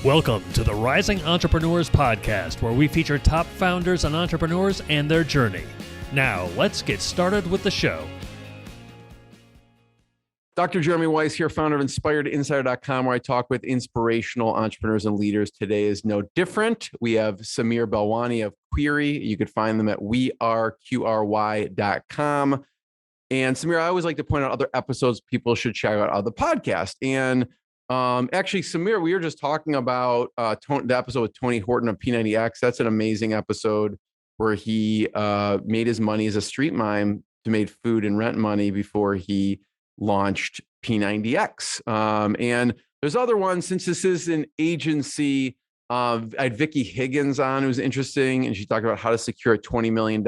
Welcome to the Rising Entrepreneurs Podcast, where we feature top founders and entrepreneurs and their journey. Now, let's get started with the show. Dr. Jeremy Weiss here, founder of InspiredInsider.com, where I talk with inspirational entrepreneurs and leaders. Today is no different. We have Samir Balwani of QRY. You could find them at weareqry.com. And Samir, I always like to point out other episodes people should check out of the podcast. And actually, Samir, we were just talking about the episode with Tony Horton of P90X. That's an amazing episode where he made his money as a street mime to make food and rent money before he launched P90X. And there's other ones. Since this is an agency, I had Vicky Higgins on, who was interesting, and she talked about how to secure $20 million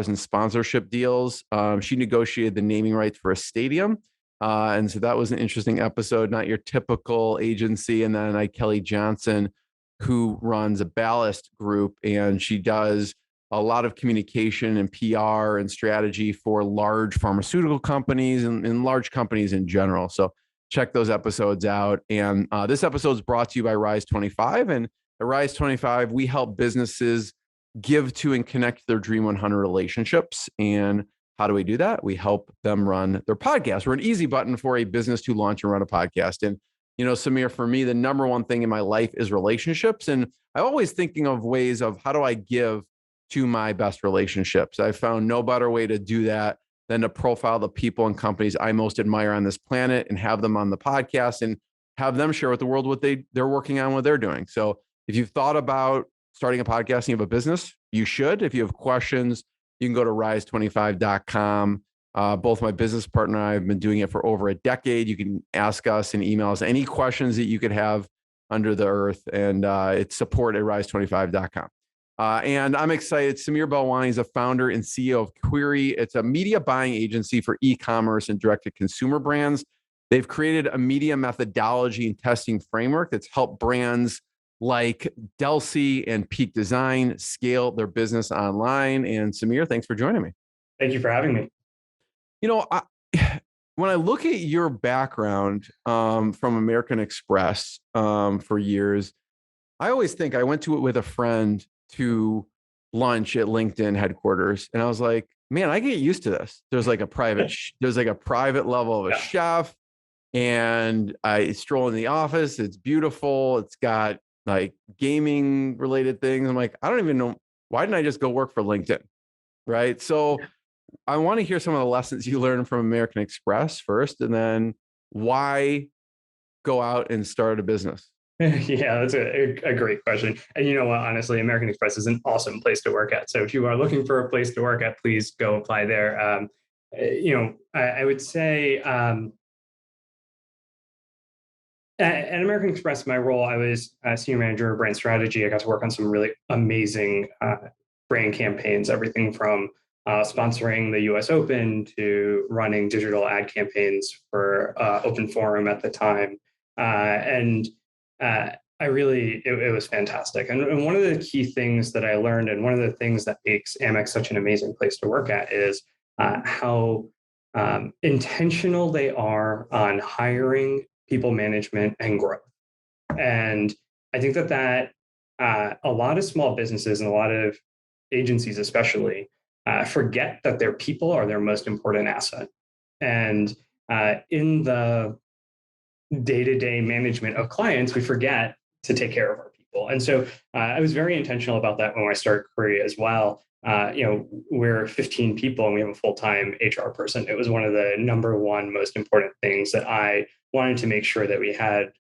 in sponsorship deals. She negotiated the naming rights for a stadium. And so that was an interesting episode, not your typical agency. And then I had Kelly Johnson, who runs a Ballast group, and she does a lot of communication and PR and strategy for large pharmaceutical companies and large companies in general. So check those episodes out. And this episode is brought to you by Rise 25. And at Rise 25, we help businesses give to and connect their Dream 100 relationships. And how do we do that? We help them run their podcast. We're an easy button for a business to launch and run a podcast. And, you know, Samir, for me, the number one thing in my life is relationships. And I'm always thinking of ways of how do I give to my best relationships. I found no better way to do that than to profile the people and companies I most admire on this planet and have them on the podcast and have them share with the world what they're working on, what they're doing. So if you've thought about starting a podcast and you have a business, you should. If you have questions, you can go to rise25.com. Both my business partner and I have been doing it for over a decade. You can ask us and email us any questions that you could have under the earth. And it's support at rise25.com. And I'm excited. Samir Balwani is a founder and CEO of QRY. It's a media buying agency for e-commerce and direct-to-consumer brands. They've created a media methodology and testing framework that's helped brands like Delsey and Peak Design scale their business online. And Samir, thanks for joining me. Thank you for having me. You know, when I look at your background from American Express for years, I always think I went to it with a friend to lunch at LinkedIn headquarters, and I was like, man, I get used to this. There's like a private level of a chef, and I stroll in the office. It's beautiful. It's got like gaming related things. I'm like, I don't even know, why didn't I just go work for LinkedIn? Right. So I want to hear some of the lessons you learned from American Express first, and then why go out and start a business? Yeah, that's a great question. And you know what, honestly, American Express is an awesome place to work at. So if you are looking for a place to work at, please go apply there. I would say, at American Express, my role, I was a senior manager of brand strategy. I got to work on some really amazing brand campaigns, everything from sponsoring the US Open to running digital ad campaigns for Open Forum at the time. It was fantastic. And one of the key things that I learned, and one of the things that makes Amex such an amazing place to work at, is how intentional they are on hiring, people management, and growth. And I think that a lot of small businesses and a lot of agencies especially forget that their people are their most important asset. And in the day-to-day management of clients, we forget to take care of our people. And so I was very intentional about that when I started QRY as well. We're 15 people and we have a full-time HR person. It was one of the number one most important things that I wanted to make sure that we had.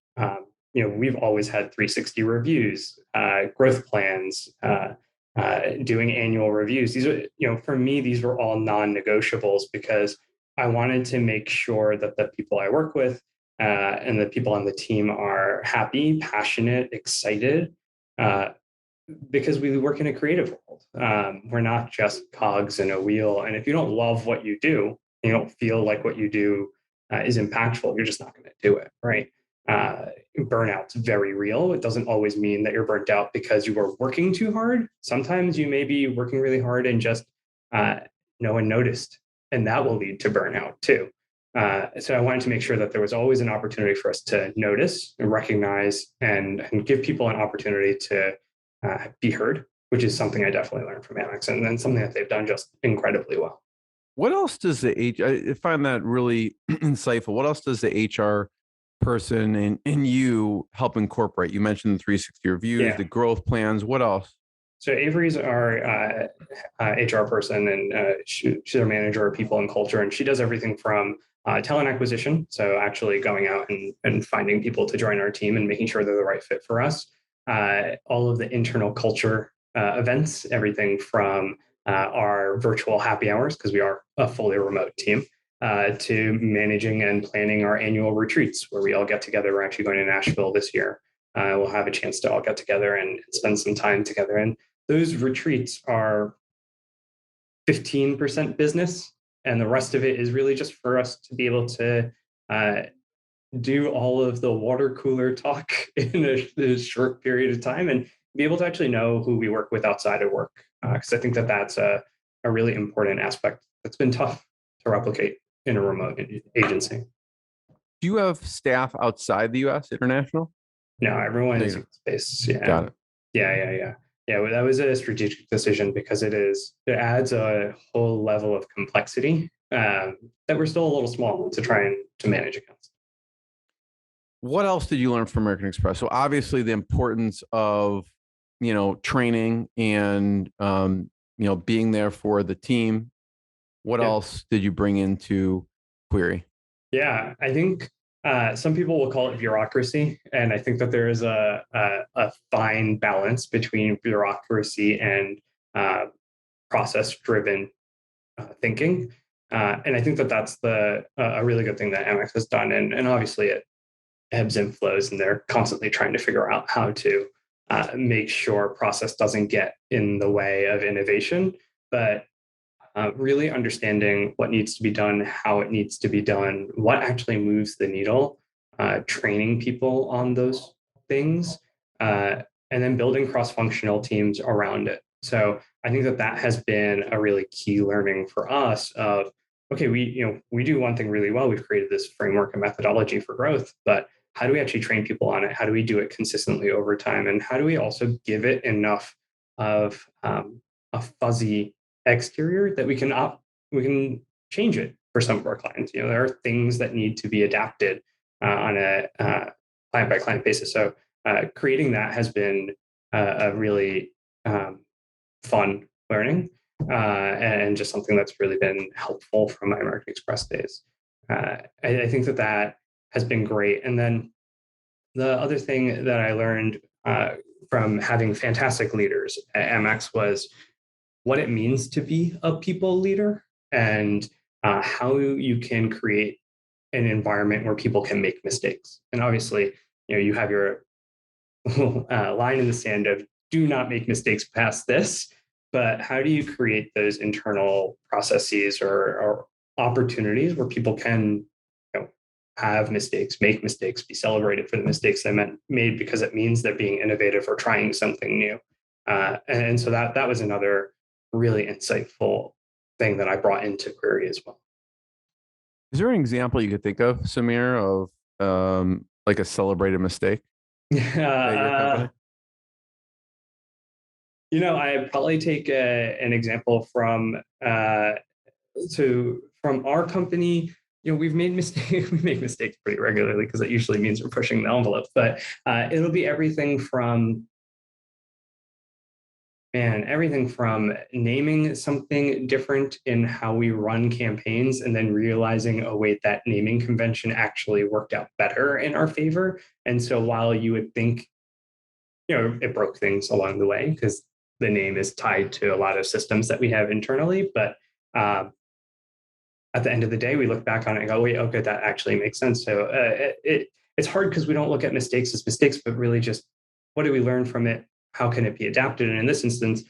We've always had 360 reviews, growth plans, doing annual reviews. These are, for me, these were all non-negotiables because I wanted to make sure that the people I work with and the people on the team are happy, passionate, excited, because we work in a creative world. We're not just cogs in a wheel. And if you don't love what you do, you don't feel like what you do is impactful, you're just not going to do it, right? Burnout's very real. It doesn't always mean that you're burnt out because you were working too hard. Sometimes you may be working really hard and just no one noticed, and that will lead to burnout too. So I wanted to make sure that there was always an opportunity for us to notice and recognize and give people an opportunity to be heard, which is something I definitely learned from Amex, and then something that they've done just incredibly well. What else does the I find that really insightful. What else does the HR person and you help incorporate? You mentioned the 360 reviews, the growth plans. What else? So Avery's our HR person, and she's our manager of people and culture, and she does everything from talent acquisition, so actually going out and finding people to join our team and making sure they're the right fit for us. All of the internal culture events, everything from our virtual happy hours, because we are a fully remote team, to managing and planning our annual retreats where we all get together. We're actually going to Nashville this year. We'll have a chance to all get together and spend some time together. And those retreats are 15% business, and the rest of it is really just for us to be able to do all of the water cooler talk in a short period of time and be able to actually know who we work with outside of work. Because I think that that's a really important aspect that's been tough to replicate in a remote agency. Do you have staff outside the US, international? No, everyone is in space. Yeah. Got it. Yeah. Well, that was a strategic decision because it adds a whole level of complexity that we're still a little small to try and to manage against. What else did you learn from American Express? So obviously the importance of, training and, being there for the team. What else did you bring into QRY? Yeah, I think some people will call it bureaucracy. And I think that there is a fine balance between bureaucracy and process-driven thinking. And I think that that's a really good thing that Amex has done. And obviously it ebbs and flows, and they're constantly trying to figure out how to make sure process doesn't get in the way of innovation. But really understanding what needs to be done, how it needs to be done, what actually moves the needle, training people on those things, and then building cross-functional teams around it. So I think that has been a really key learning for us of, okay, we do one thing really well. We've created this framework and methodology for growth, but how do we actually train people on it? How do we do it consistently over time? And how do we also give it enough of a fuzzy exterior that we can change it for some of our clients? There are things that need to be adapted on a client by client basis. So creating that has been a really fun learning and just something that's really been helpful from my American Express days. I think that has been great. And then the other thing that I learned from having fantastic leaders at Amex was what it means to be a people leader and how you can create an environment where people can make mistakes. And obviously, you have your line in the sand of do not make mistakes past this, but how do you create those internal processes or opportunities where people can have mistakes, make mistakes, be celebrated for the mistakes they made because it means they're being innovative or trying something new. And so that was another really insightful thing that I brought into QRY as well. Is there an example you could think of, Samir, of like a celebrated mistake at your company? I'd probably take an example from our company. We've made mistakes. We make mistakes pretty regularly because it usually means we're pushing the envelope. But it'll be everything from naming something different in how we run campaigns and then realizing, oh, wait, that naming convention actually worked out better in our favor. And so while you would think, it broke things along the way because the name is tied to a lot of systems that we have internally. But at the end of the day, we look back on it and go, wait, okay, that actually makes sense. So it's hard because we don't look at mistakes as mistakes, but really just what do we learn from it? How can it be adapted? And in this instance,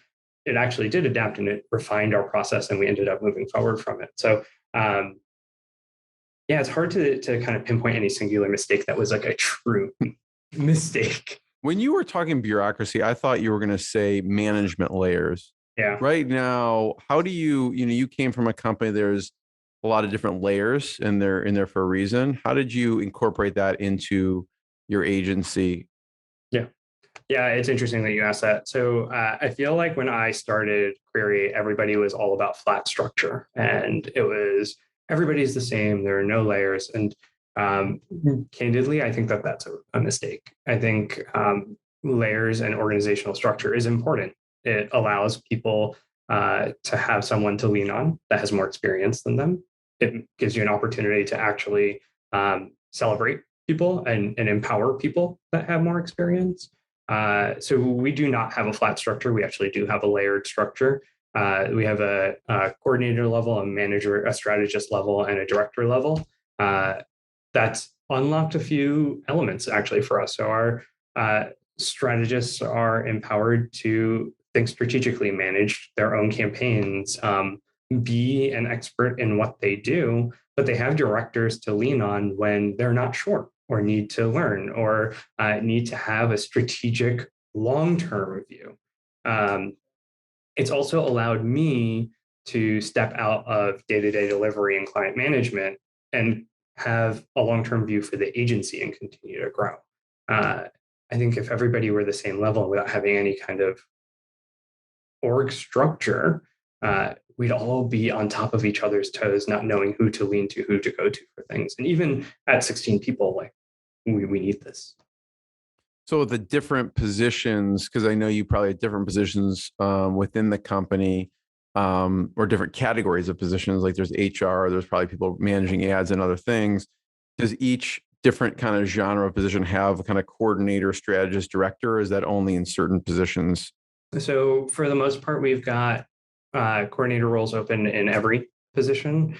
it actually did adapt and it refined our process and we ended up moving forward from it. So it's hard to kind of pinpoint any singular mistake that was like a true mistake. When you were talking bureaucracy, I thought you were going to say management layers. Yeah. Right now, how do you came from a company, there's a lot of different layers and they're in there for a reason. How did you incorporate that into your agency? Yeah. Yeah, it's interesting that you asked that. So I feel like when I started Query, everybody was all about flat structure, and it was everybody's the same. There are no layers, and candidly, I think that that's a mistake. I think layers and organizational structure is important. It allows people to have someone to lean on that has more experience than them. It gives you an opportunity to actually celebrate people and empower people that have more experience. So we do not have a flat structure. We actually do have a layered structure. We have a coordinator level, a manager, a strategist level, and a director level. That's unlocked a few elements actually for us. So our strategists are empowered to think strategically, manage their own campaigns, be an expert in what they do, but they have directors to lean on when they're not sure or need to learn or need to have a strategic long-term view. It's also allowed me to step out of day-to-day delivery and client management and have a long-term view for the agency and continue to grow. I think if everybody were the same level without having any kind of org structure, we'd all be on top of each other's toes, not knowing who to lean to, who to go to for things. And even at 16 people, like we need this. So the different positions, because I know you probably have different positions within the company, or different categories of positions, like there's HR, there's probably people managing ads and other things. Does each different kind of genre of position have a kind of coordinator, strategist, director, or is that only in certain positions? So for the most part, we've got coordinator roles open in every position.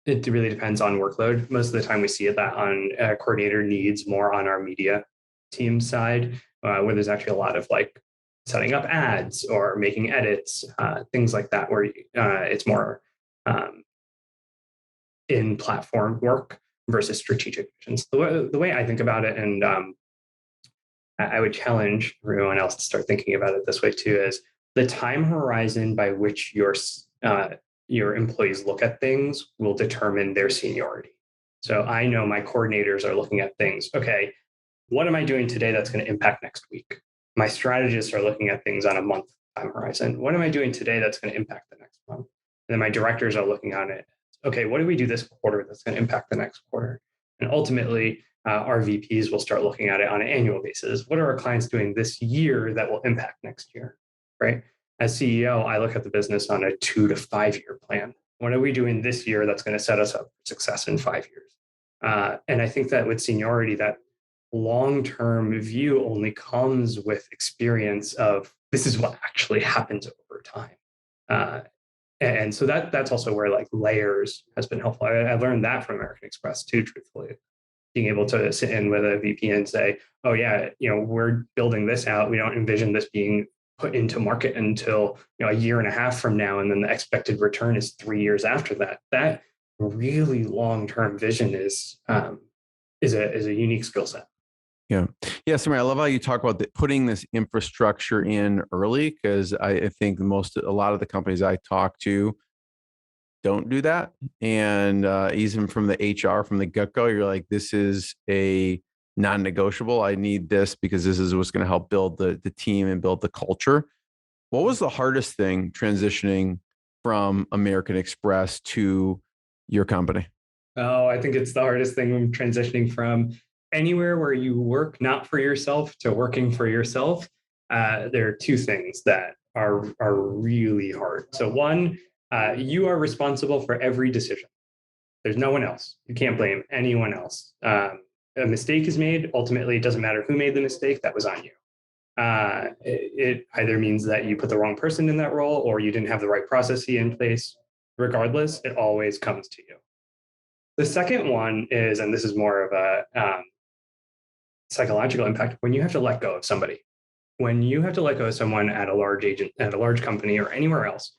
It really depends on workload. Most of the time we see that on coordinator needs more on our media team side, where there's actually a lot of like setting up ads or making edits, things like that, where it's more in platform work versus strategic visions. The way I think about it, and I would challenge everyone else to start thinking about it this way too, is the time horizon by which your employees look at things will determine their seniority. So I know my coordinators are looking at things. Okay, what am I doing today that's going to impact next week? My strategists are looking at things on a month time horizon. What am I doing today that's going to impact the next month? And then my directors are looking on it. Okay, what do we do this quarter that's going to impact the next quarter? And ultimately, our VPs will start looking at it on an annual basis. What are our clients doing this year that will impact next year, right? As CEO, I look at the business on a 2 to 5 year plan. What are we doing this year that's going to set us up for success in 5 years? And I think that with seniority, that long-term view only comes with experience of this is what actually happens over time. And so that's also where like layers has been helpful. I learned that from American Express too, truthfully. Being able to sit in with a VP and say, oh yeah, we're building this out. We don't envision this being put into market until a year and a half from now. And then the expected return is 3 years after that. That really long-term vision is a unique skill set. Yeah. Samir, I love how you talk about putting this infrastructure in early, because I think a lot of the companies I talk to don't do that. And even from the HR, from the get-go, you're like, this is a non-negotiable. I need this because this is what's going to help build the team and build the culture. What was the hardest thing transitioning from American Express to your company? Oh, I think it's the hardest thing when transitioning from anywhere where you work not for yourself to working for yourself. There are two things that are really hard. So one, you are responsible for every decision. There's no one else. You can't blame anyone else. A mistake is made. Ultimately, it doesn't matter who made the mistake. That was on you. It either means that you put the wrong person in that role or you didn't have the right process in place. Regardless, it always comes to you. The second one is, and this is more of a psychological impact, when you have to let go of somebody. When you have to let go of someone at a large company or anywhere else,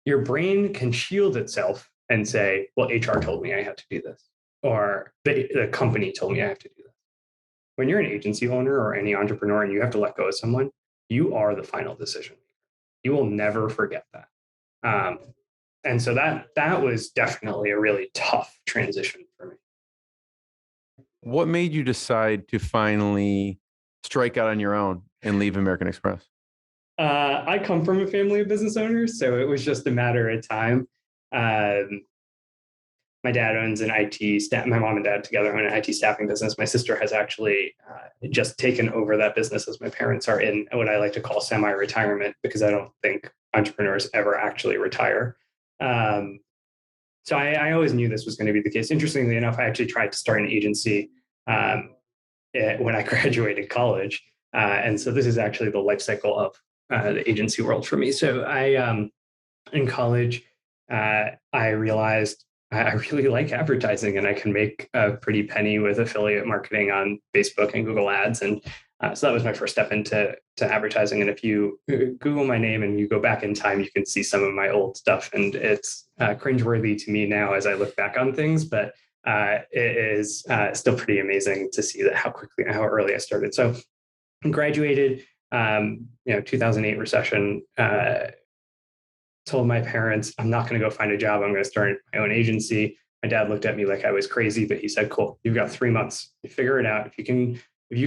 your brain can shield itself and say, well, HR told me I had to do this, or the company told me I have to do this. When you're an agency owner or any entrepreneur and you have to let go of someone, you are the final decision maker. You will never forget that. And so that was definitely a really tough transition for me. What made you decide to finally strike out on your own and leave American Express? I come from a family of business owners, so it was just a matter of time. My dad owns an IT staff. My mom and dad together own an IT staffing business. My sister has actually just taken over that business, as my parents are in what I like to call semi-retirement, because I don't think entrepreneurs ever actually retire. So I always knew this was going to be the case. Interestingly enough, I actually tried to start an agency when I graduated college. And so this is actually the life cycle of the agency world for me. So in college, I realized I really like advertising, and I can make a pretty penny with affiliate marketing on Facebook and Google Ads. And so that was my first step into advertising. And if you Google my name and you go back in time, you can see some of my old stuff. And it's cringeworthy to me now as I look back on things, but it is still pretty amazing to see that how early I started. So I graduated, 2008 recession, told my parents, I'm not going to go find a job. I'm going to start my own agency. My dad looked at me like I was crazy, but he said, cool, you've got 3 months. You figure it out. If you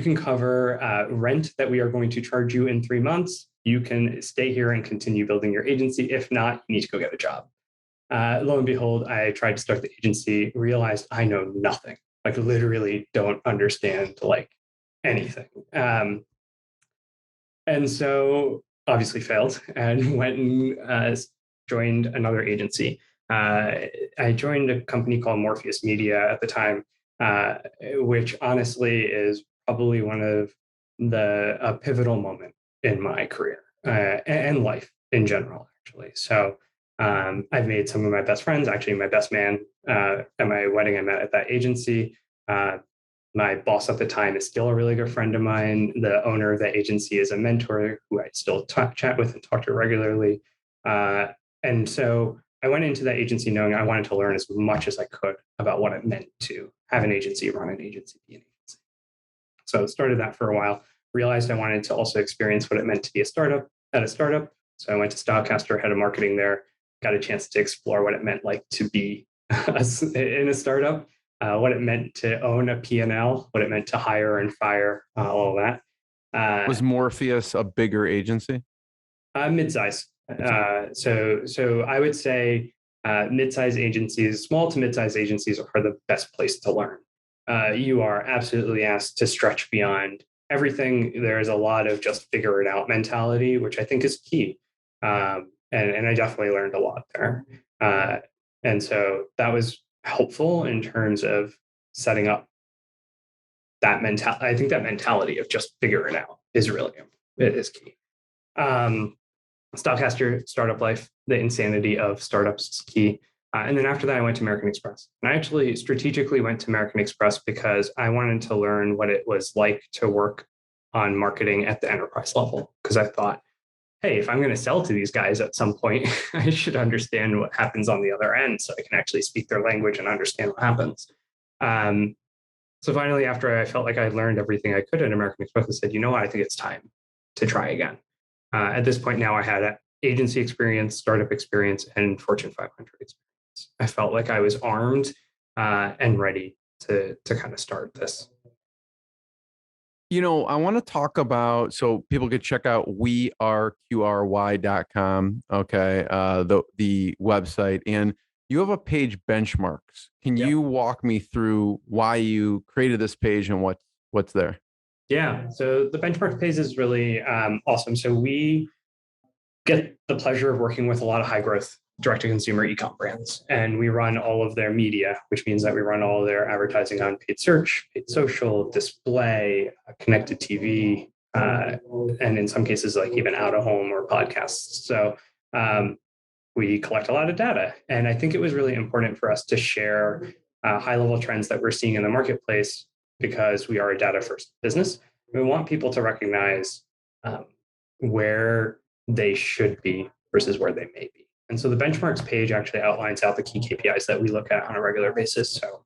can cover rent that we are going to charge you in 3 months, you can stay here and continue building your agency. If not, you need to go get a job. Lo and behold, I tried to start the agency, realized I know nothing, like literally don't understand like anything. And so obviously failed and went and joined another agency. I joined a company called Morpheus Media at the time, which honestly is probably one of a pivotal moment in my career and life in general, actually. So I've made some of my best friends, actually my best man at my wedding I met at that agency. My boss at the time is still a really good friend of mine. The owner of that agency is a mentor who I still chat with and talk to regularly. And so I went into that agency knowing I wanted to learn as much as I could about what it meant to have an agency, run an agency, be an agency. So I started that for a while, realized I wanted to also experience what it meant to be a startup. So I went to StyleCaster, head of marketing there, got a chance to explore what it meant like to be in a startup. What it meant to own a P&L, what it meant to hire and fire, all of that. Was Morpheus a bigger agency? Mid-size. So I would say mid-size agencies, small to mid-size agencies are the best place to learn. You are absolutely asked to stretch beyond everything. There is a lot of just figure it out mentality, which I think is key. And I definitely learned a lot there. And so that was helpful in terms of setting up that mentality. I think that mentality of just figure it out is key. StyleCaster, startup life, the insanity of startups is key. And then after that, I went to American Express. And I actually strategically went to American Express because I wanted to learn what it was like to work on marketing at the enterprise level. Because I thought, hey, if I'm going to sell to these guys at some point, I should understand what happens on the other end so I can actually speak their language and understand what happens. So finally, after I felt like I learned everything I could at American Express, I said, you know what, I think it's time to try again. At this point now, I had agency experience, startup experience, and Fortune 500 experience. I felt like I was armed and ready to kind of start this. I want to talk about, so people could check out weareqry.com, okay, the website, and you have a page, benchmarks. Can you walk me through why you created this page and what's there? Yeah, so the benchmarks page is really awesome. So we get the pleasure of working with a lot of high growth direct-to-consumer e-com brands. And we run all of their media, which means that we run all of their advertising on paid search, paid social, display, connected TV, and in some cases, like even out of home or podcasts. So we collect a lot of data. And I think it was really important for us to share high-level trends that we're seeing in the marketplace because we are a data-first business. We want people to recognize where they should be versus where they may be. And so the benchmarks page actually outlines out the key KPIs that we look at on a regular basis. So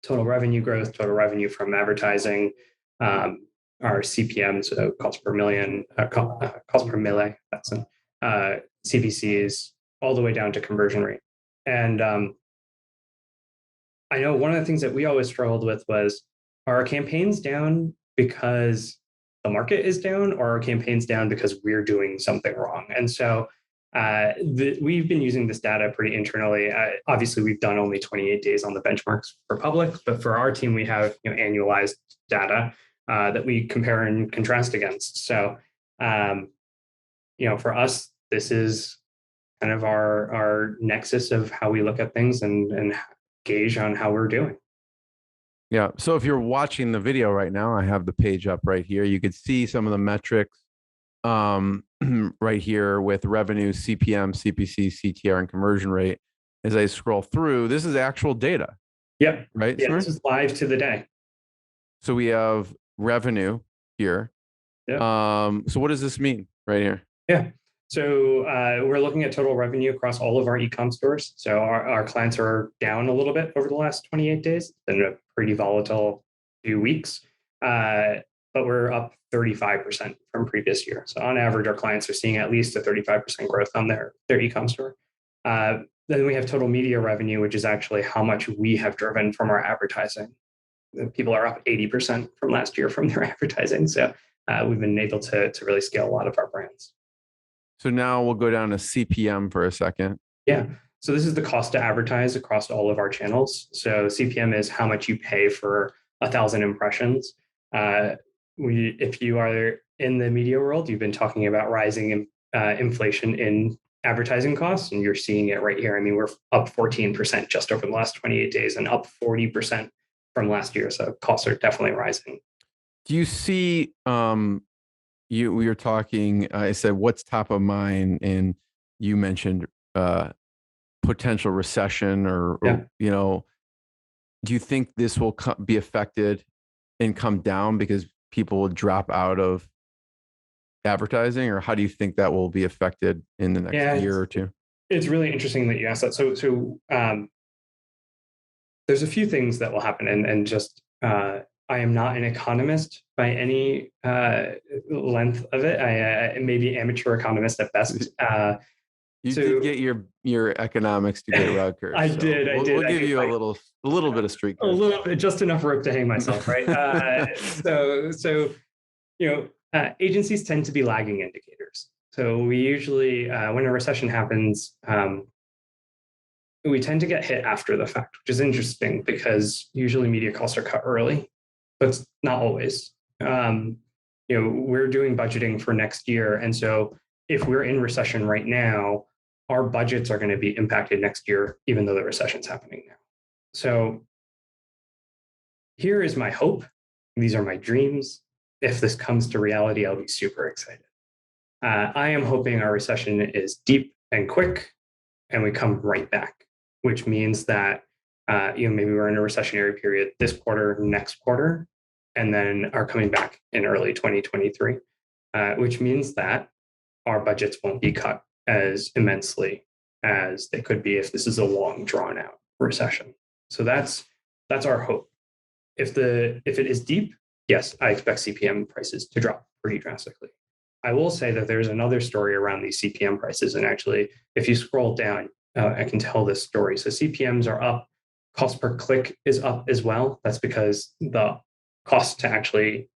total revenue growth, total revenue from advertising, our CPM, so cost per million, cost per mille, that's CPCs, all the way down to conversion rate. And I know one of the things that we always struggled with was, are our campaigns down because the market is down, or are our campaigns down because we're doing something wrong? And so we've been using this data pretty internally. Obviously, we've done only 28 days on the benchmarks for public, but for our team, we have annualized data that we compare and contrast against. So, for us, this is kind of our nexus of how we look at things and gauge on how we're doing. Yeah. So if you're watching the video right now, I have the page up right here. You could see some of the metrics right here with revenue, CPM, CPC, CTR, and conversion rate. As I scroll through, this is actual data. Yep. Right. Yeah, this is live to the day. So we have revenue here. Yeah. So what does this mean right here? Yeah. So we're looking at total revenue across all of our e-com stores. So our clients are down a little bit over the last 28 days. It's been a pretty volatile few weeks, but we're up 35% from previous year. So on average, our clients are seeing at least a 35% growth on their e-com store. Then we have total media revenue, which is actually how much we have driven from our advertising. People are up 80% from last year from their advertising. So we've been able to really scale a lot of our brands. So now we'll go down to CPM for a second. Yeah. So this is the cost to advertise across all of our channels. So CPM is how much you pay for 1,000 impressions. If you are in the media world, you've been talking about rising inflation in advertising costs, and you're seeing it right here. I mean, we're up 14% just over the last 28 days and up 40% from last year. So costs are definitely rising. Do you see, we were talking, I said, what's top of mind? And you mentioned potential recession or do you think this will be affected and come down because people will drop out of advertising, or how do you think that will be affected in the next year or two? It's really interesting that you asked that. So there's a few things that will happen, and just I am not an economist by any length of it. I may be amateur economist at best. You did get your economics degree at Rutgers. I did. We'll give you a little bit of street cred. A little bit, just enough rope to hang myself, right? Agencies tend to be lagging indicators. So we usually, when a recession happens, we tend to get hit after the fact, which is interesting because usually media costs are cut early, but it's not always. We're doing budgeting for next year, and so if we're in recession right now, our budgets are going to be impacted next year, even though the recession's happening now. So here is my hope. These are my dreams. If this comes to reality, I'll be super excited. I am hoping our recession is deep and quick, and we come right back, which means that maybe we're in a recessionary period this quarter, next quarter, and then are coming back in early 2023, which means that our budgets won't be cut as immensely as they could be if this is a long, drawn out recession. So that's our hope. If it is deep, yes, I expect CPM prices to drop pretty drastically. I will say that there's another story around these CPM prices. And actually, if you scroll down, I can tell this story. So CPMs are up, cost per click is up as well. That's because the cost to actually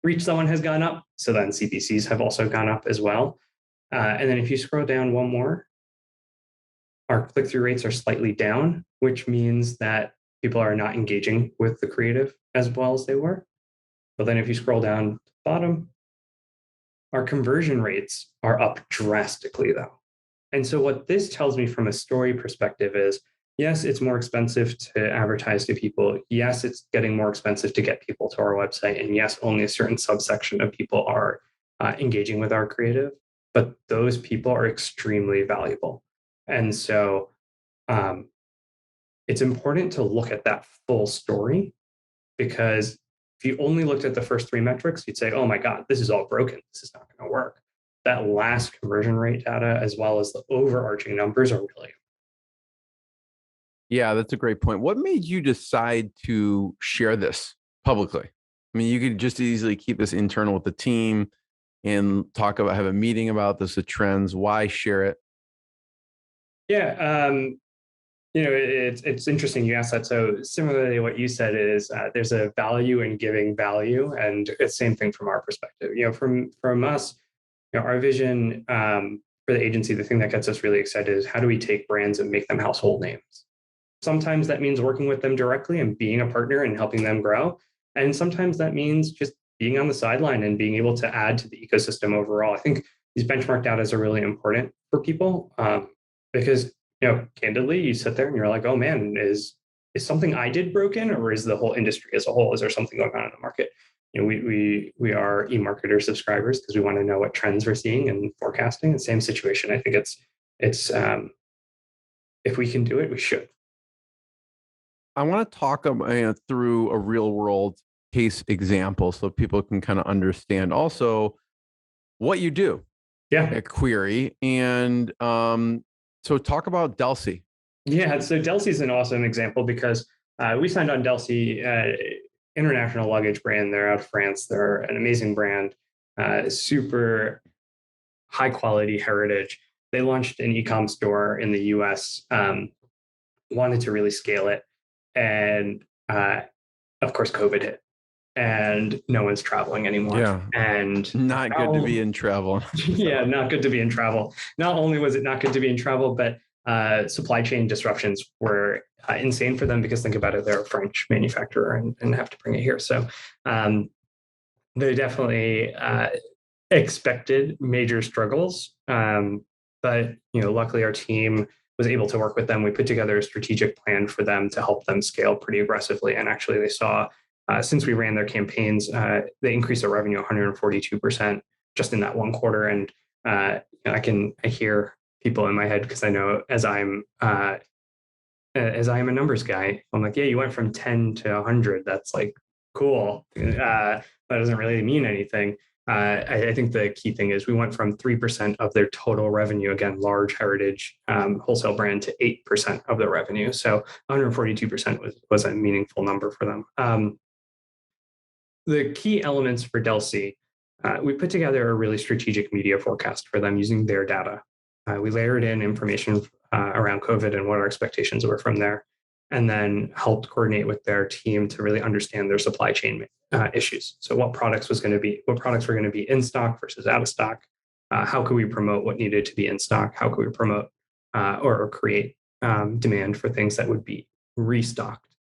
reach someone has gone up. So then CPCs have also gone up as well. And then if you scroll down one more, our click-through rates are slightly down, which means that people are not engaging with the creative as well as they were. But then if you scroll down to the bottom, our conversion rates are up drastically though. And so what this tells me from a story perspective is, yes, it's more expensive to advertise to people. Yes, it's getting more expensive to get people to our website. And yes, only a certain subsection of people are engaging with our creative, but those people are extremely valuable. And so it's important to look at that full story, because if you only looked at the first three metrics, you'd say, oh my God, this is all broken. This is not going to work. That last conversion rate data, as well as the overarching numbers, are really. Yeah, that's a great point. What made you decide to share this publicly? I mean, you could just easily keep this internal with the team and have a meeting about this, the trends. Why share it Yeah, it's interesting you asked that. So similarly, what you said is there's a value in giving value, and it's the same thing from our perspective. From us, our vision for the agency, the thing that gets us really excited is how do we take brands and make them household names? Sometimes that means working with them directly and being a partner and helping them grow, and sometimes that means just being on the sideline and being able to add to the ecosystem overall. I think these benchmark data are really important for people because candidly, you sit there and you're like, oh man, is something I did broken, or is the whole industry as a whole? Is there something going on in the market? We are e-marketer subscribers because we want to know what trends we're seeing and forecasting. The same situation. I think it's if we can do it, we should. I want to talk through a real world case example so people can kind of understand also what you do at QRY. And so talk about Delsey. Yeah, so Delsey is an awesome example because we signed on Delsey, international luggage brand. They're out of France. They're an amazing brand, super high quality heritage. They launched an e-com store in the US, wanted to really scale it. And of course, COVID hit and no one's traveling anymore. Yeah. And not good to be in travel. Yeah, not good to be in travel. Not only was it not good to be in travel, but supply chain disruptions were insane for them because think about it, they're a French manufacturer and have to bring it here. So they definitely expected major struggles. But luckily our team was able to work with them. We put together a strategic plan for them to help them scale pretty aggressively. And actually they saw, since we ran their campaigns, they increased their revenue 142% just in that one quarter. And I hear people in my head because I know as I'm a numbers guy, I'm like, yeah, you went from 10 to 100. That's like cool. That doesn't really mean anything. I think the key thing is we went from 3% of their total revenue, again, large heritage wholesale brand, to 8% of their revenue. So 142% was a meaningful number for them. The key elements for Delsey, we put together a really strategic media forecast for them using their data. We layered in information around COVID and what our expectations were from there, and then helped coordinate with their team to really understand their supply chain issues. So what products were going to be in stock versus out of stock? How could we promote what needed to be in stock? How could we promote or create demand for things that would be restocked?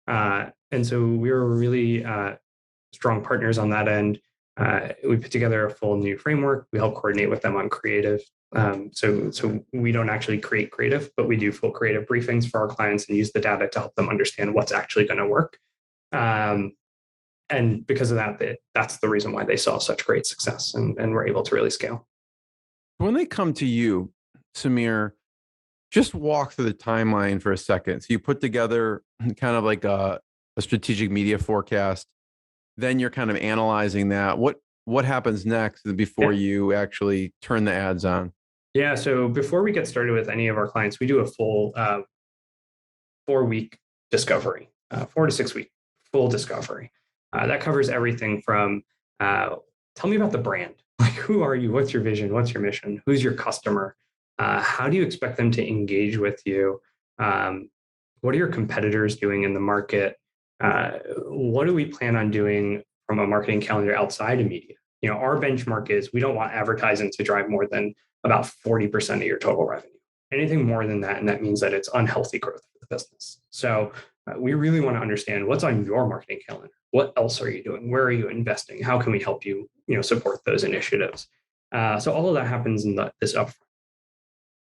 And so we were really strong partners on that end. We put together a full new framework. We help coordinate with them on creative. So we don't actually create creative, but we do full creative briefings for our clients and use the data to help them understand what's actually going to work. And because of that, that's the reason why they saw such great success and were able to really scale. When they come to you, Samir, just walk through the timeline for a second. So you put together kind of like a strategic media forecast. Then you're kind of analyzing that. What happens next before you actually turn the ads on? Yeah. So before we get started with any of our clients, we do a full 4-week discovery, 4 to 6 week full discovery. That covers everything from tell me about the brand. Like, who are you? What's your vision? What's your mission? Who's your customer? How do you expect them to engage with you? What are your competitors doing in the market? What do we plan on doing from a marketing calendar outside of media? Our benchmark is we don't want advertising to drive more than about 40% of your total revenue. Anything more than that, and that means that it's unhealthy growth for the business. So we really want to understand what's on your marketing calendar. What else are you doing? Where are you investing? How can we help you, support those initiatives? So all of that happens in this upfront.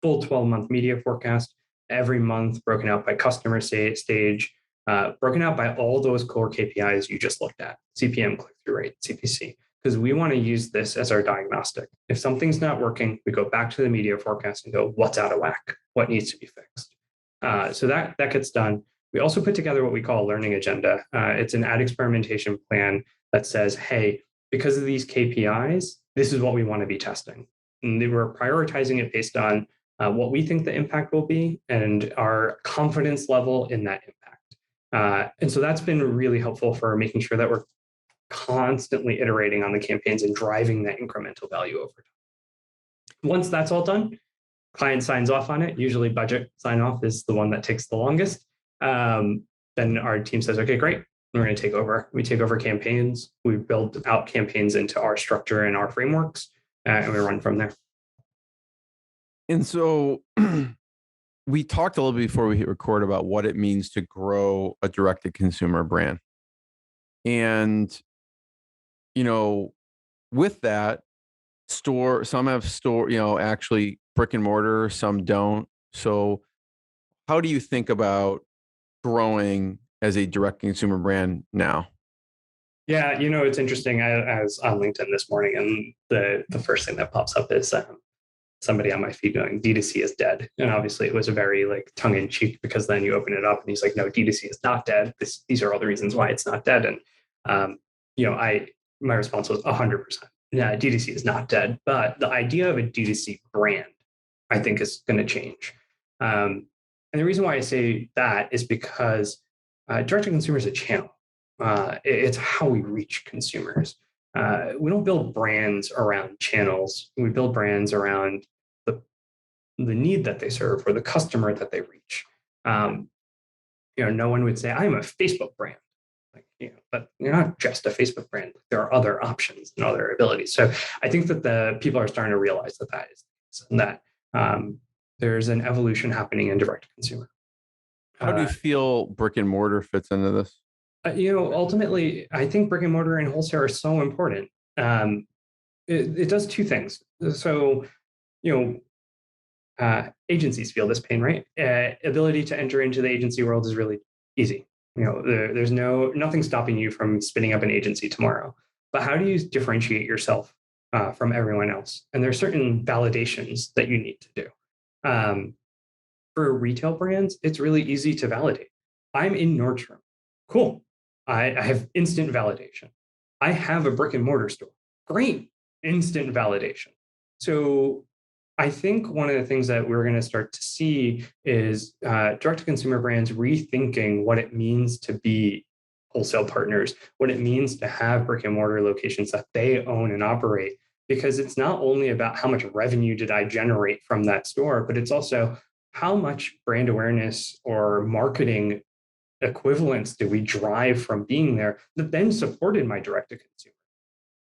Full 12-month media forecast, every month broken out by customer stage, broken out by all those core KPIs you just looked at, CPM, click-through rate, CPC, because we want to use this as our diagnostic. If something's not working, we go back to the media forecast and go, what's out of whack? What needs to be fixed? So that gets done. We also put together what we call a learning agenda. It's an ad experimentation plan that says, hey, because of these KPIs, this is what we want to be testing. And we're prioritizing it based on what we think the impact will be and our confidence level in that impact. And so that's been really helpful for making sure that we're constantly iterating on the campaigns and driving that incremental value over time. Once that's all done, client signs off on it. Usually budget sign off is the one that takes the longest. Then our team says, okay, great. We're going to take over. We take over campaigns. We build out campaigns into our structure and our frameworks, and we run from there. And so we talked a little bit before we hit record about what it means to grow a direct-to-consumer brand. And, with that, some have store, actually brick and mortar, some don't. So how do you think about growing as a direct consumer brand now? Yeah, it's interesting. I was on LinkedIn this morning, and the first thing that pops up is somebody on my feed going, D2C is dead. And obviously it was a very tongue in cheek, because then you open it up and he's like, no, D2C is not dead. These are all the reasons why it's not dead. And, my response was 100%. Yeah, D2C is not dead, but the idea of a D2C brand, I think, is going to change. And the reason why I say that is because direct to consumer is a channel. It's how we reach consumers. We don't build brands around channels. We build brands around the need that they serve or the customer that they reach. No one would say, I'm a Facebook brand. But you're not just a Facebook brand. There are other options and other abilities. So I think that the people are starting to realize that is, and that there's an evolution happening in direct to consumer. How do you feel brick and mortar fits into this? Ultimately, I think brick and mortar and wholesale are so important. It does two things. So, agencies feel this pain, right? Ability to enter into the agency world is really easy. There's nothing stopping you from spinning up an agency tomorrow. But how do you differentiate yourself from everyone else? And there are certain validations that you need to do. For retail brands, it's really easy to validate. I'm in Nordstrom. Cool. I have instant validation. I have a brick and mortar store. Great. Instant validation. So I think one of the things that we're going to start to see is direct-to-consumer brands rethinking what it means to be wholesale partners, what it means to have brick and mortar locations that they own and operate, because it's not only about how much revenue did I generate from that store, but it's also how much brand awareness or marketing equivalence do we drive from being there that then supported my direct-to-consumer,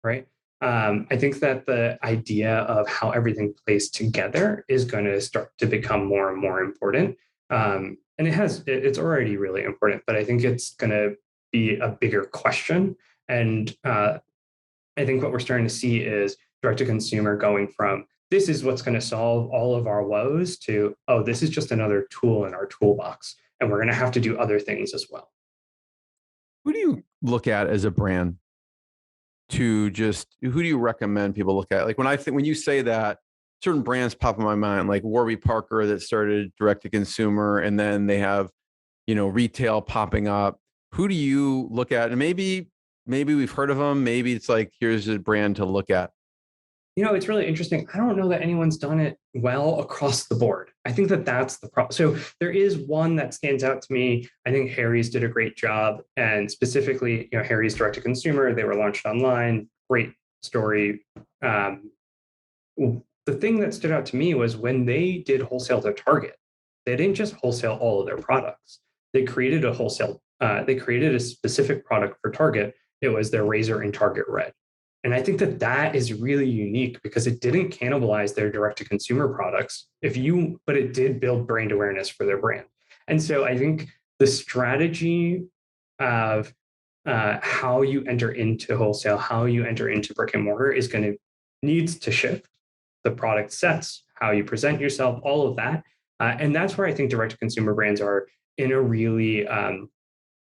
right? I think that the idea of how everything plays together is going to start to become more and more important. And it's already really important, but I think it's going to be a bigger question. And I think what we're starting to see is direct to consumer going from, this is what's going to solve all of our woes, to, oh, this is just another tool in our toolbox, and we're going to have to do other things as well. Who do you look at as a brand? Who do you recommend people look at? Like when you say that, certain brands pop in my mind, like Warby Parker that started direct to consumer, and then they have, retail popping up. Who do you look at? And maybe we've heard of them. Maybe it's like, here's a brand to look at. It's really interesting. I don't know that anyone's done it well across the board. I think that that's the problem. So there is one that stands out to me. I think Harry's did a great job. And specifically, Harry's direct to consumer, they were launched online. Great story. The thing that stood out to me was when they did wholesale to Target, they didn't just wholesale all of their products. They created a specific product for Target. It was their razor in Target Red. And I think that that is really unique because it didn't cannibalize their direct-to-consumer products, but it did build brand awareness for their brand. And so I think the strategy of how you enter into wholesale, how you enter into brick and mortar needs to shift. The product sets, how you present yourself, all of that. And that's where I think direct-to-consumer brands are in a really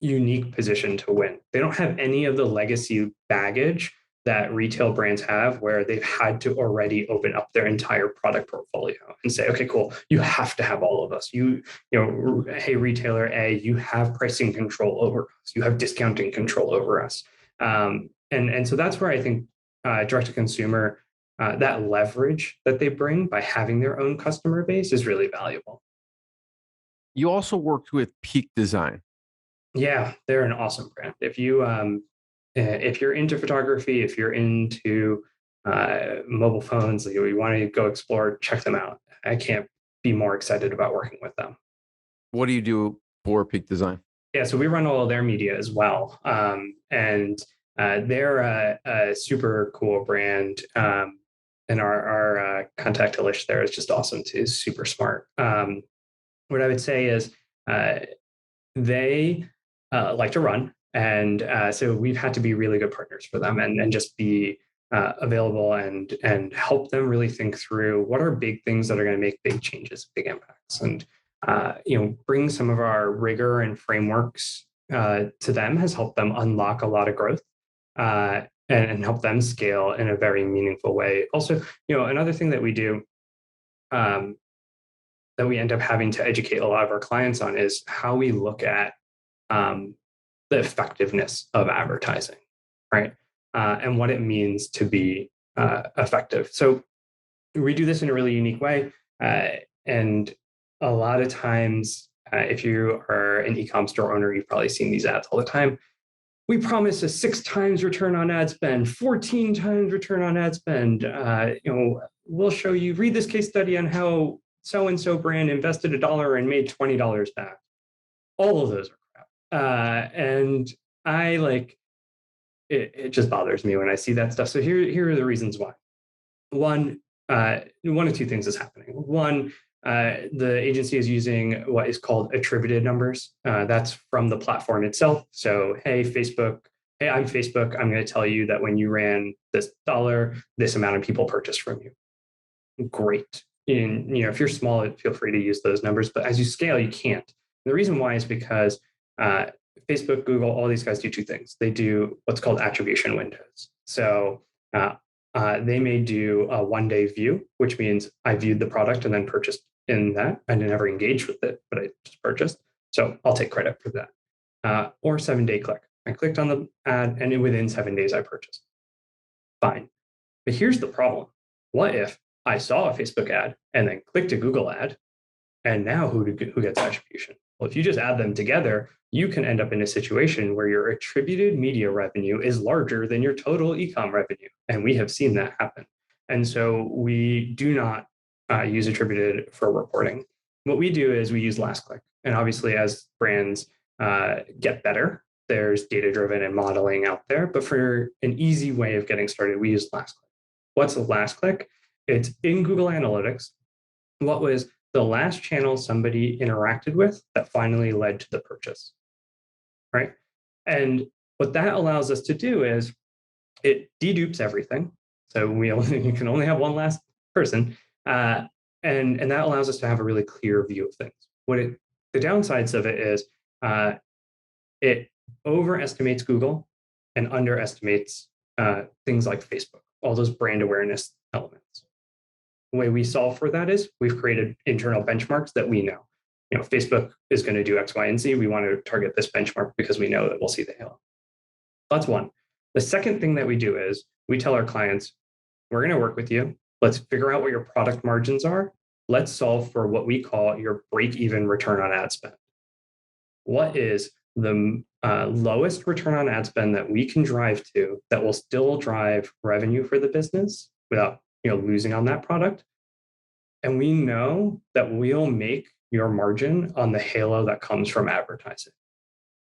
unique position to win. They don't have any of the legacy baggage that retail brands have, where they've had to already open up their entire product portfolio and say, okay, cool, you have to have all of us. Hey, retailer A, you have pricing control over us. You have discounting control over us. And so that's where I think direct to consumer, that leverage that they bring by having their own customer base is really valuable. You also worked with Peak Design. Yeah, they're an awesome brand. If you're into photography, if you're into mobile phones, you want to go explore, check them out. I can't be more excited about working with them. What do you do for Peak Design? Yeah, so we run all of their media as well. And they're a super cool brand. And our contact list there is just awesome too, super smart. What I would say is they like to run. And so we've had to be really good partners for them and just be available and help them really think through what are big things that are going to make big changes, big impacts. And bring some of our rigor and frameworks to them has helped them unlock a lot of growth and help them scale in a very meaningful way. Also, another thing that we do that we end up having to educate a lot of our clients on is how we look at the effectiveness of advertising, right? And what it means to be effective. So we do this in a really unique way. And a lot of times, if you are an e-com store owner, you've probably seen these ads all the time. We promise a 6 times return on ad spend, 14 times return on ad spend. We'll show you, read this case study on how so-and-so brand invested $1 and made $20 back. All of those are crap. And I it just bothers me when I see that stuff. So here are the reasons why. One of two things is happening. One, the agency is using what is called attributed numbers. That's from the platform itself. So, hey, Facebook, I'm Facebook. I'm going to tell you that when you ran this $1, this amount of people purchased from you. Great. And, if you're small, feel free to use those numbers. But as you scale, you can't. And the reason why is because Facebook, Google, all these guys do two things. They do what's called attribution windows. So they may do a 1-day view, which means I viewed the product and then purchased in that. I never engaged with it, but I just purchased. So I'll take credit for that. Or 7-day click. I clicked on the ad and within 7 days I purchased. Fine. But here's the problem. What if I saw a Facebook ad and then clicked a Google ad, and now who gets attribution? Well, if you just add them together, you can end up in a situation where your attributed media revenue is larger than your total e-com revenue. And we have seen that happen. And so we do not use attributed for reporting. What we do is we use last click. And obviously, as brands get better, there's data-driven and modeling out there. But for an easy way of getting started, we use last click. What's the last click? It's in Google Analytics. What was the last channel somebody interacted with that finally led to the purchase, right? And what that allows us to do is it dedupes everything. So you can only have one last person. And that allows us to have a really clear view of things. The downsides of it is it overestimates Google and underestimates things like Facebook, all those brand awareness elements. The way we solve for that is we've created internal benchmarks that we know. Facebook is going to do X, Y, and Z. We want to target this benchmark because we know that we'll see the halo. That's one. The second thing that we do is we tell our clients, we're going to work with you. Let's figure out what your product margins are. Let's solve for what we call your break-even return on ad spend. What is the lowest return on ad spend that we can drive to that will still drive revenue for the business without losing on that product? And we know that we'll make your margin on the halo that comes from advertising,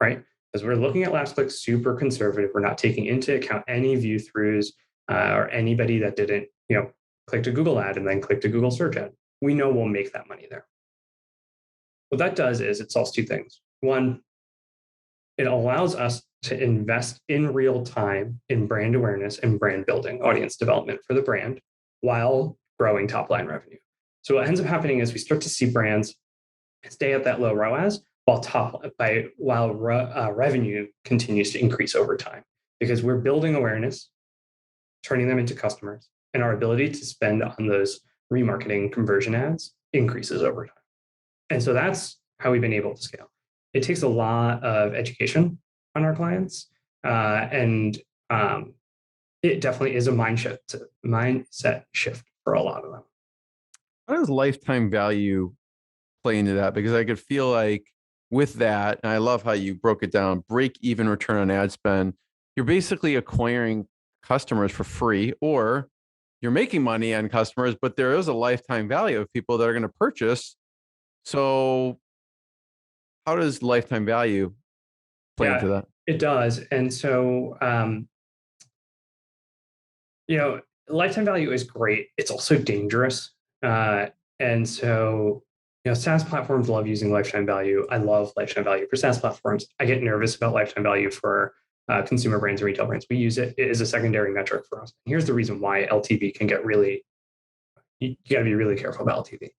right? Because we're looking at last click super conservative. We're not taking into account any view throughs or anybody that didn't, click a Google ad and then click a Google search ad. We know we'll make that money there. What that does is it solves two things. One, it allows us to invest in real time in brand awareness and brand building, audience development for the brand, while growing top line revenue. So what ends up happening is we start to see brands stay at that low ROAS while revenue continues to increase over time, because we're building awareness, turning them into customers, and our ability to spend on those remarketing conversion ads increases over time. And so that's how we've been able to scale. It takes a lot of education on our clients, and it definitely is a mindset shift for a lot of them. How does lifetime value play into that? Because I could feel like with that, and I love how you broke it down, break even return on ad spend, you're basically acquiring customers for free, or you're making money on customers, but there is a lifetime value of people that are going to purchase. So how does lifetime value play into that? It does. And so, lifetime value is great. It's also dangerous. And so, SaaS platforms love using lifetime value. I love lifetime value for SaaS platforms. I get nervous about lifetime value for consumer brands and retail brands. We use it. It is a secondary metric for us. And here's the reason why LTV can get really, you got to be really careful about LTV.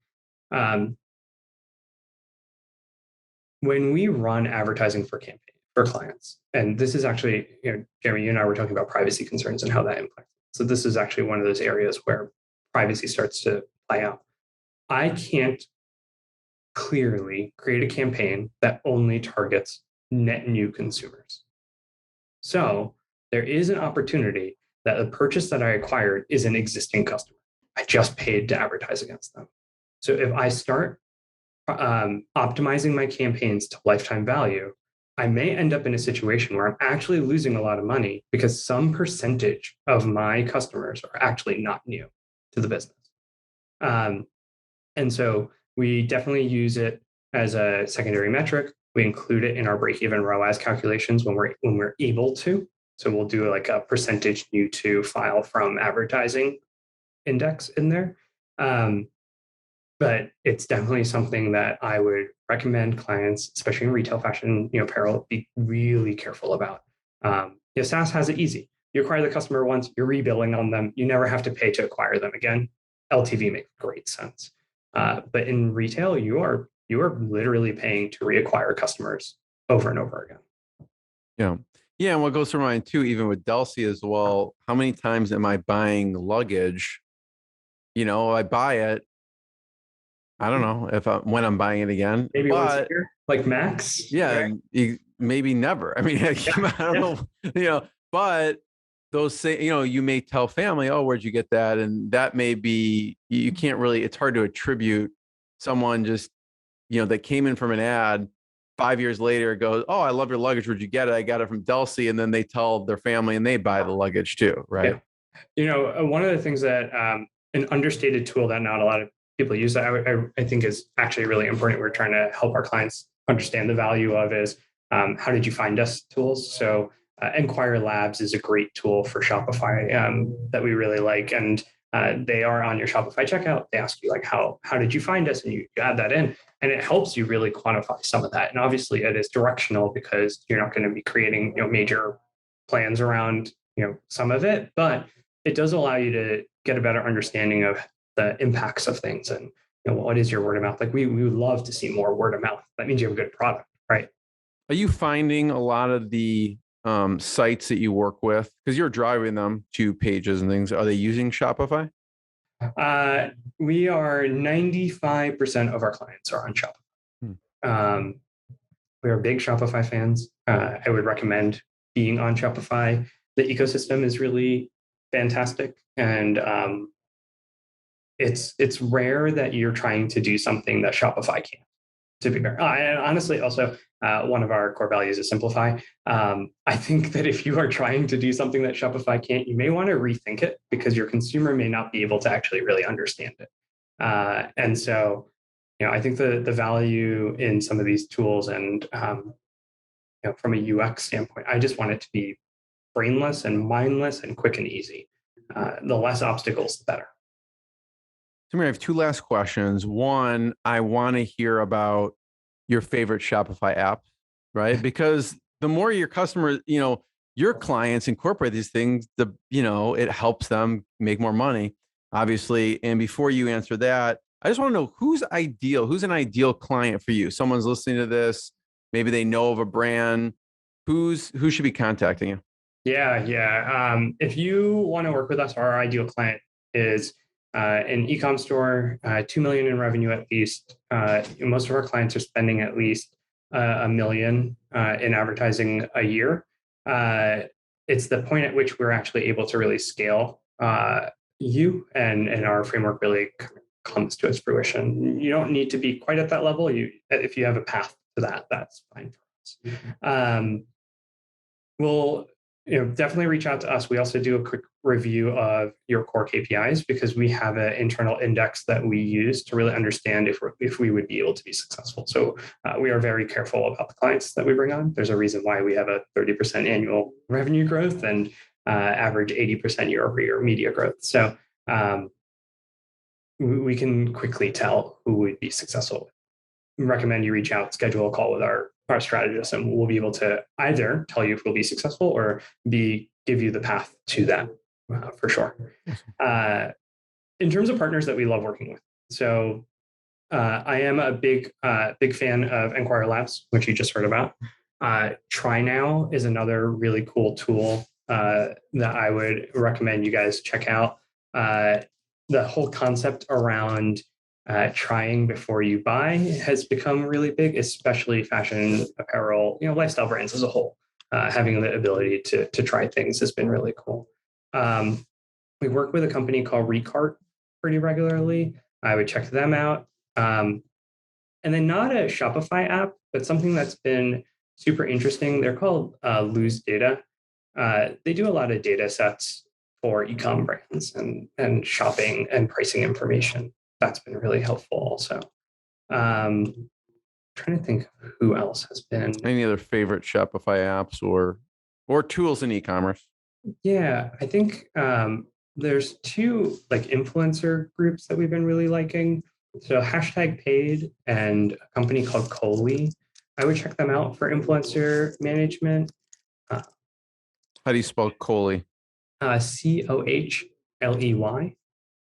When we run advertising for clients, and this is actually, Jeremy, you and I were talking about privacy concerns and how that impacts. So this is actually one of those areas where privacy starts to play out. I can't clearly create a campaign that only targets net new consumers. So there is an opportunity that the purchase that I acquired is an existing customer. I just paid to advertise against them. So if I start optimizing my campaigns to lifetime value, I may end up in a situation where I'm actually losing a lot of money because some percentage of my customers are actually not new to the business. And so we definitely use it as a secondary metric. We include it in our break-even ROAS calculations when we're able to. So we'll do like a percentage new to file from advertising index in there. But it's definitely something that I would recommend clients, especially in retail, fashion, apparel, be really careful about. SaaS has it easy. You acquire the customer once, you're rebilling on them. You never have to pay to acquire them again. LTV makes great sense. But in retail, you are literally paying to reacquire customers over and over again. Yeah. Yeah. And what goes through my mind too, even with Delcy as well, how many times am I buying luggage? I buy it. I don't know when I'm buying it again. Maybe once a year, like max. Yeah. Right? Maybe never. I mean, I don't know, but those say, you may tell family, oh, where'd you get that? And that may be, you can't really, it's hard to attribute someone just, that came in from an ad 5 years later goes, oh, I love your luggage. Where'd you get it? I got it from Delcy. And then they tell their family and they buy the luggage too. Right. Yeah. One of the things that an understated tool that not a lot of people use that I think is actually really important. We're trying to help our clients understand the value of is how did you find us tools. So Enquire Labs is a great tool for Shopify that we really like. And they are on your Shopify checkout. They ask you like, how did you find us? And you add that in and it helps you really quantify some of that. And obviously it is directional because you're not going to be creating major plans around some of it, but it does allow you to get a better understanding of the impacts of things and what is your word of mouth. Like we would love to see more word of mouth. That means you have a good product, right? Are you finding a lot of the sites that you work with, because you're driving them to pages and things, are they using Shopify? We are 95% of our clients are on Shopify. We are big Shopify fans. I would recommend being on Shopify. The ecosystem is really fantastic. And it's rare that you're trying to do something that Shopify can't, to be fair. And honestly, also, one of our core values is simplify. I think that if you are trying to do something that Shopify can't, you may want to rethink it because your consumer may not be able to actually really understand it. And so, I think the value in some of these tools and from a UX standpoint, I just want it to be brainless and mindless and quick and easy. The less obstacles, the better. Samir, I have two last questions. One, I want to hear about your favorite Shopify app, right? Because the more your customers, your clients incorporate these things, it helps them make more money, obviously. And before you answer that, I just want to know who's an ideal client for you? Someone's listening to this, maybe they know of a brand. Who should be contacting you? Yeah. If you want to work with us, our ideal client is an e-com store, 2 million in revenue at least. Most of our clients are spending at least $1 million in advertising a year. It's the point at which we're actually able to really scale you, and our framework really comes to its fruition. You don't need to be quite at that level. If you have a path to that, that's fine for us. We'll definitely reach out to us. We also do a quick review of your core KPIs because we have an internal index that we use to really understand if we would be able to be successful. So we are very careful about the clients that we bring on. There's a reason why we have a 30% annual revenue growth and average 80% year-over-year media growth. So we can quickly tell who would be successful. We recommend you reach out, schedule a call with our strategist, and we'll be able to either tell you if we'll be successful or give you the path to that for sure. In terms of partners that we love working with, so I am a big fan of Enquire Labs, which you just heard about. TryNow is another really cool tool that I would recommend you guys check out. The whole concept around trying before you buy has become really big, especially fashion, apparel, lifestyle brands as a whole. Having the ability to try things has been really cool. We work with a company called Recart pretty regularly. I would check them out. And then not a Shopify app, but something that's been super interesting. They're called Lose Data. They do a lot of data sets for e-com brands and shopping and pricing information. That's been really helpful also. Trying to think who else has been. Any other favorite Shopify apps or tools in e-commerce? Yeah, I think there's two influencer groups that we've been really liking. So #paid and a company called Coley. I would check them out for influencer management. How do you spell Coley? Cohley.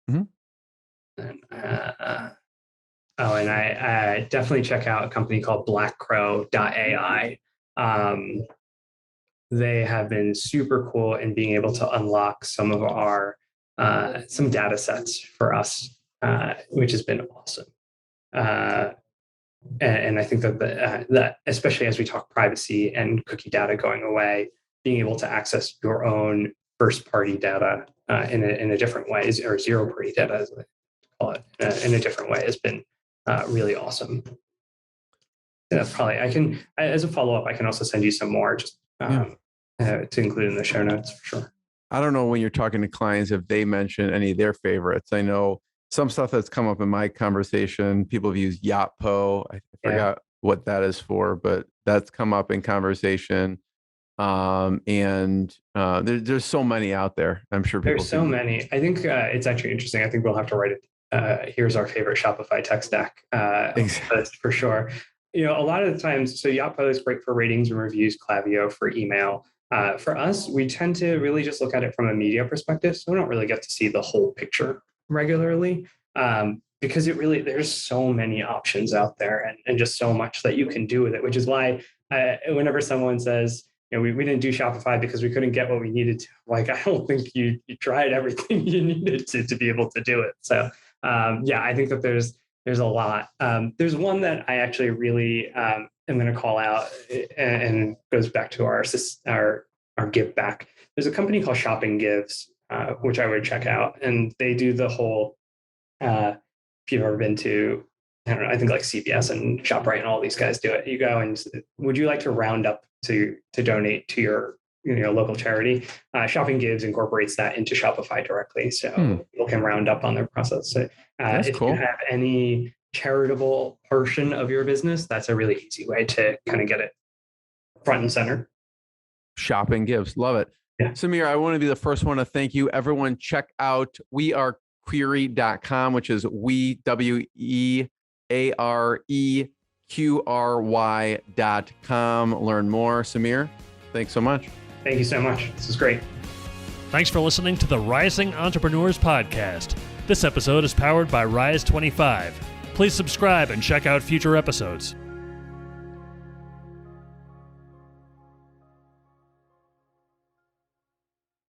Mm-hmm. And I definitely check out a company called blackcrow.ai. They have been super cool in being able to unlock some of our some data sets for us, which has been awesome. And I think that especially as we talk privacy and cookie data going away, being able to access your own first-party data in a different way, or zero-party data, as I call it, in a different way, has been really awesome. And that's probably, as a follow-up, I can also send you some more just to include in the show notes for sure. I don't know when you're talking to clients if they mention any of their favorites. I know some stuff that's come up in my conversation. People have used Yotpo. I forgot what that is for, but that's come up in conversation. There's so many out there. I'm sure people. There's so many. I think it's actually interesting. I think we'll have to write it. Here's our favorite Shopify tech stack list for sure. A lot of the times, so Yotpo is great for ratings and reviews, Klaviyo for email. For us, we tend to really just look at it from a media perspective. So we don't really get to see the whole picture regularly because there's so many options out there and just so much that you can do with it, which is why whenever someone says, we didn't do Shopify because we couldn't get what we needed to. I don't think you tried everything you needed to be able to do it. So I think that there's a lot. There's one that I actually really am going to call out and goes back to our give back. There's a company called Shopping Gives, which I would check out. And they do the whole, if you've ever been to, I don't know, I think CVS and ShopRite and all these guys do it. You go and would you like to round up to donate to your local charity? Shopping Gives incorporates that into Shopify directly, so people can round up on their process. So if you have any charitable portion of your business, that's a really easy way to kind of get it front and center. Shopping Gives, love it. Yeah. Samir, I want to be the first one to thank you. Everyone, check out wearequery.com, which is weareqry.com. Learn more. Samir, thanks so much. Thank you so much. This is great. Thanks for listening to the Rising Entrepreneurs Podcast. This episode is powered by Rise 25. Please subscribe and check out future episodes.